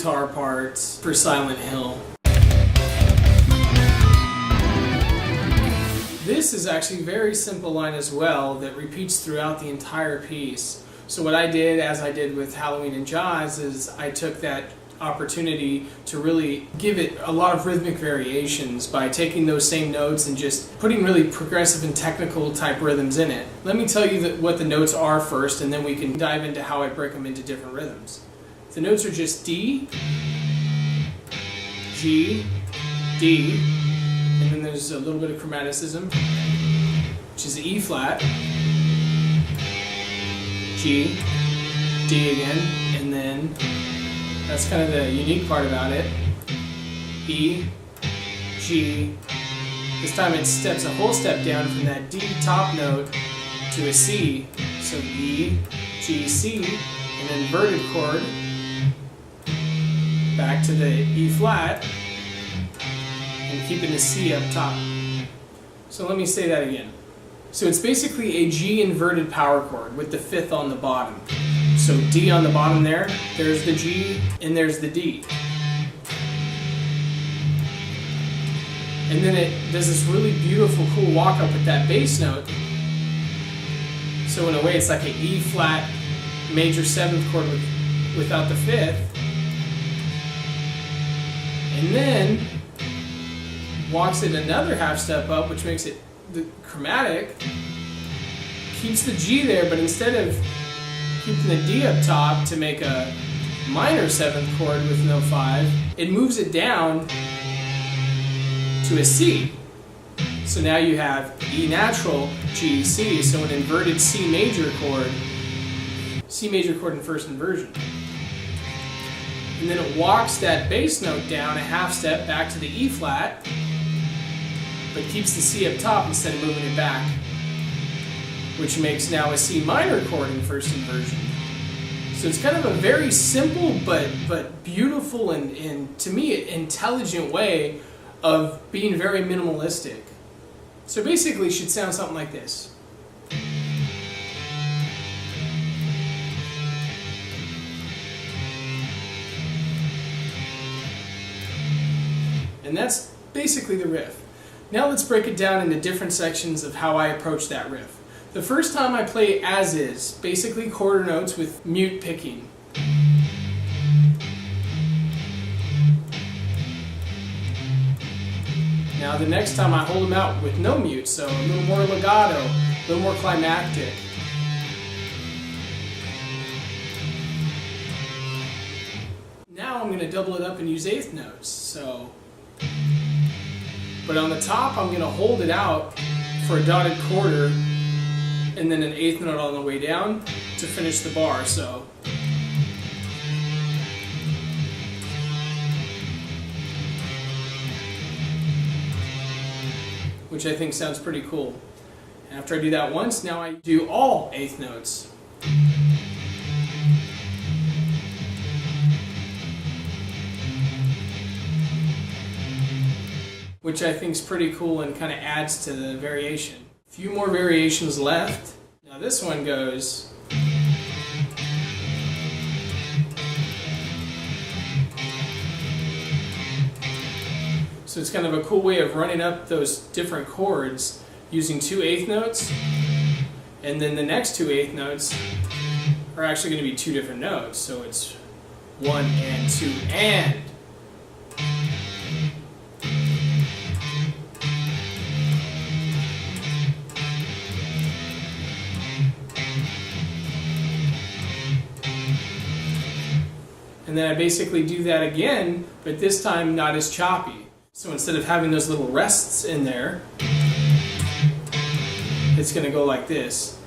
guitar parts for Silent Hill. This is actually a very simple line as well that repeats throughout the entire piece. So what I did, as I did with Halloween in Jazz, is I took that opportunity to really give it a lot of rhythmic variations by taking those same notes and just putting really progressive and technical type rhythms in it. Let me tell you what the notes are first, and then we can dive into how I break them into different rhythms. The notes are just D, G, D, and then there's a little bit of chromaticism, which is E flat, G, D again, and then that's kind of the unique part about it. E, G. This time it steps a whole step down from that D top note to a C. So E, G, C, an inverted chord, back to the E flat, and keeping the C up top. So let me say that again. So it's basically a G inverted power chord with the fifth on the bottom. So D on the bottom there's the G, and there's the D. And then it does this really beautiful, cool walk up with that bass note. So in a way it's like an E flat major 7th chord without the 5th. And then walks it another half step up, which makes it the chromatic, keeps the G there, but instead of keeping the D up top to make a minor 7th chord with no 5, it moves it down to a C. So now you have E natural, G, C, so an inverted C major chord in first inversion. And then it walks that bass note down a half step back to the E flat, but keeps the C up top instead of moving it back, which makes now a C minor chord in first inversion. So it's kind of a very simple but beautiful and to me intelligent way of being very minimalistic. So basically it should sound something like this. And that's basically the riff. Now let's break it down into different sections of how I approach that riff. The first time I play as is, basically quarter notes with mute picking. Now the next time I hold them out with no mute, so a little more legato, a little more climactic. Now I'm going to double it up and use 8th notes. But on the top I'm going to hold it out for a dotted quarter and then an 8th note on the way down to finish the bar. So which I think sounds pretty cool. After I do that once, now I do all 8th notes. Which I think is pretty cool and kind of adds to the variation. A few more variations left. Now this one goes. So it's kind of a cool way of running up those different chords using 2 8th notes, and then the next 2 8th notes are actually going to be 2 different notes. So it's 1 and 2 and. And then I basically do that again, but this time not as choppy. So instead of having those little rests in there, it's going to go like this.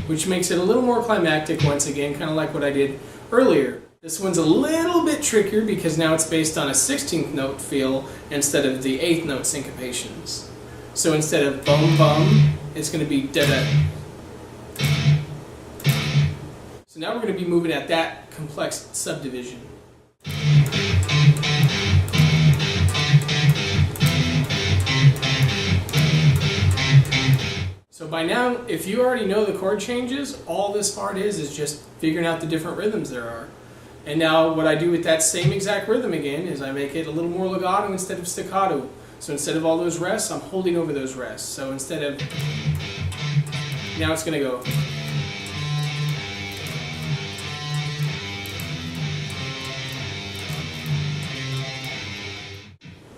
Which makes it a little more climactic once again, kind of like what I did earlier. This one's a little bit trickier because now it's based on a 16th note feel instead of the 8th note syncopations. So instead of bum bum, it's going to be da da. So now we're going to be moving at that complex subdivision. So by now, if you already know the chord changes, all this part is just figuring out the different rhythms there are. And now what I do with that same exact rhythm again is I make it a little more legato instead of staccato. So instead of all those rests, I'm holding over those rests. So instead of, now it's going to go.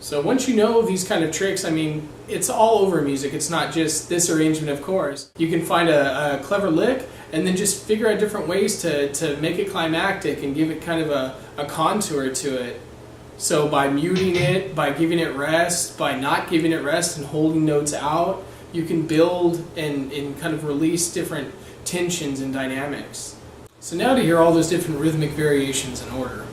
So once you know these kind of tricks, I mean, it's all over music. It's not just this arrangement of chords. You can find a clever lick and then just figure out different ways to make it climactic and give it kind of a contour to it. So by muting it, by giving it rest, by not giving it rest and holding notes out, you can build and kind of release different tensions and dynamics. So now to hear all those different rhythmic variations in order.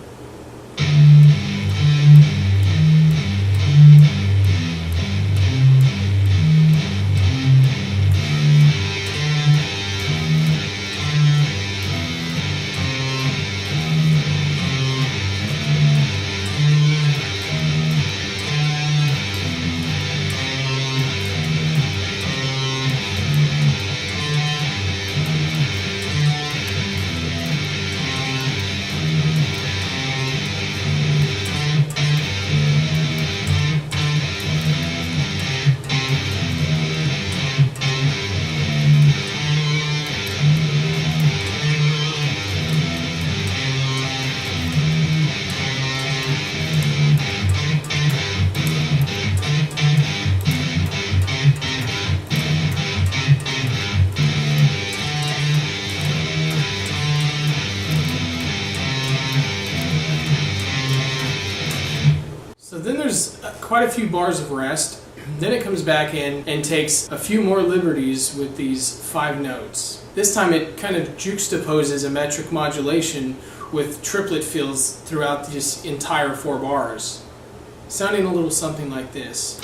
So then there's quite a few bars of rest. Then it comes back in and takes a few more liberties with these 5 notes. This time it kind of juxtaposes a metric modulation with triplet fills throughout this entire 4 bars, sounding a little something like this.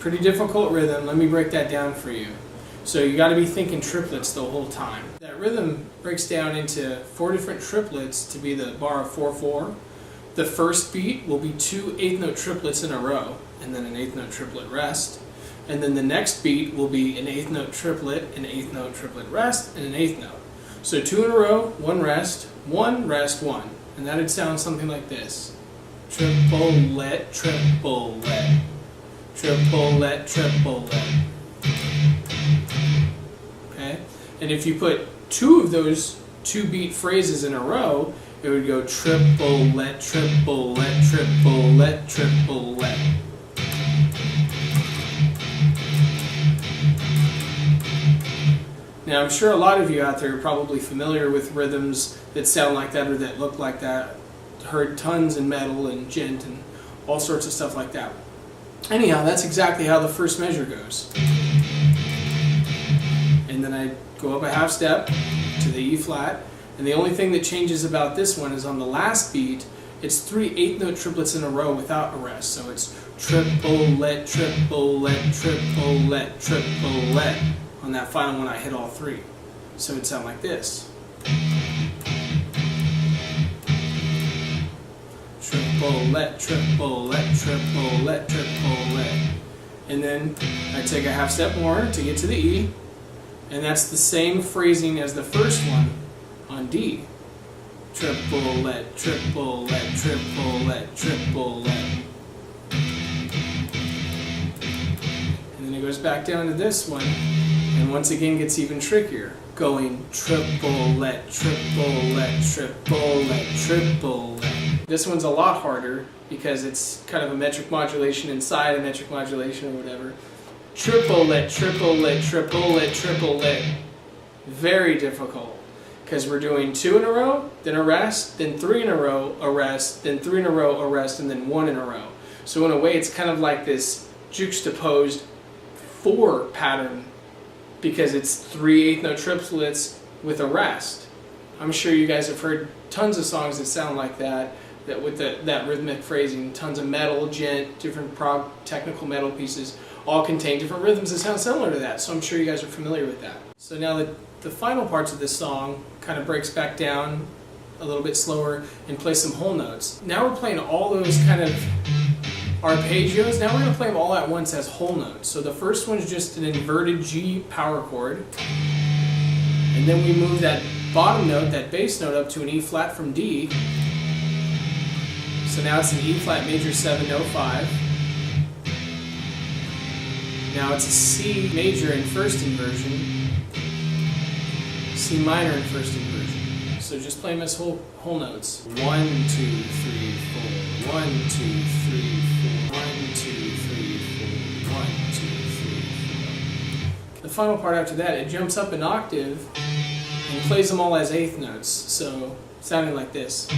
Pretty difficult rhythm. Let me break that down for you. So you got to be thinking triplets the whole time. That rhythm breaks down into 4 different triplets to be the bar of 4/4. The first beat will be 2 eighth note triplets in a row, and then an eighth note triplet rest. And then the next beat will be an eighth note triplet, an eighth note triplet rest, and an eighth note. So 2 in a row, 1 rest, 1 rest, 1. And that'd sound something like this. Triplet, triplet, triplet, triplet. Okay? And if you put 2 of those 2-beat phrases in a row, it would go triplet, triplet, triplet, triplet. Now I'm sure a lot of you out there are probably familiar with rhythms that sound like that or that look like that. Heard tons in metal and djent and all sorts of stuff like that. Anyhow, that's exactly how the first measure goes. And then I go up a half step to the E flat, and the only thing that changes about this one is on the last beat, it's 3 eighth note triplets in a row without a rest. So it's triplet, triplet, triplet, triplet. On that final one I hit all 3. So it'd sound like this. Triplet, triplet, triplet, triplet. And then I take a half step more to get to the E, and that's the same phrasing as the first one on D. Triplet, triplet, triplet, triplet. And then it goes back down to this one, and once again gets even trickier, going triplet, triplet, triplet, triplet. This one's a lot harder because it's kind of a metric modulation inside a metric modulation or whatever. Triplet, triplet, triplet, triplet. Very difficult because we're doing 2 in a row, then a rest, then 3 in a row, a rest, then 3 in a row, a rest, and then 1 in a row. So in a way it's kind of like this juxtaposed 4 pattern because it's 3 eighth note triplets with a rest. I'm sure you guys have heard tons of songs that sound like that with that rhythmic phrasing, tons of metal, djent, different prog technical metal pieces, all contain different rhythms that sound similar to that, so I'm sure you guys are familiar with that. So now the final parts of this song kind of breaks back down a little bit slower and play some whole notes. Now we're playing all those kind of arpeggios. Now we're going to play them all at once as whole notes. So the first one is just an inverted G power chord. And then we move that bottom note, that bass note, up to an E flat from D. So now it's an E flat major 7, no 5. Now it's a C major in first inversion, C minor in first inversion. So just play them as whole notes. 1, 2, 3, 4. 1, 2, 3, 4. 1, 2, 3, 4. 1, 2, 3, 4. The final part after that, it jumps up an octave and plays them all as eighth notes. So sounding like this.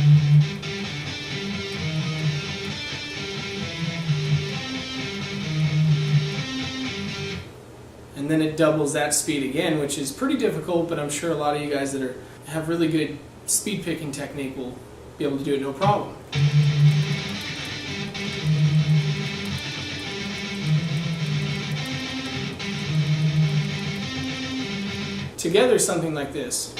And then it doubles that speed again, which is pretty difficult, but I'm sure a lot of you guys that have really good speed picking technique will be able to do it no problem. Together, something like this.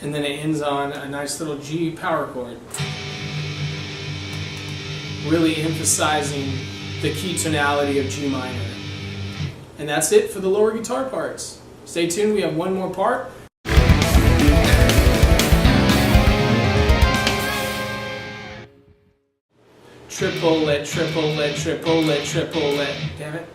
And then it ends on a nice little G power chord, really emphasizing the key tonality of G minor. And that's it for the lower guitar parts. Stay tuned, we have one more part. Triplet, triplet, triplet, triplet. Damn it.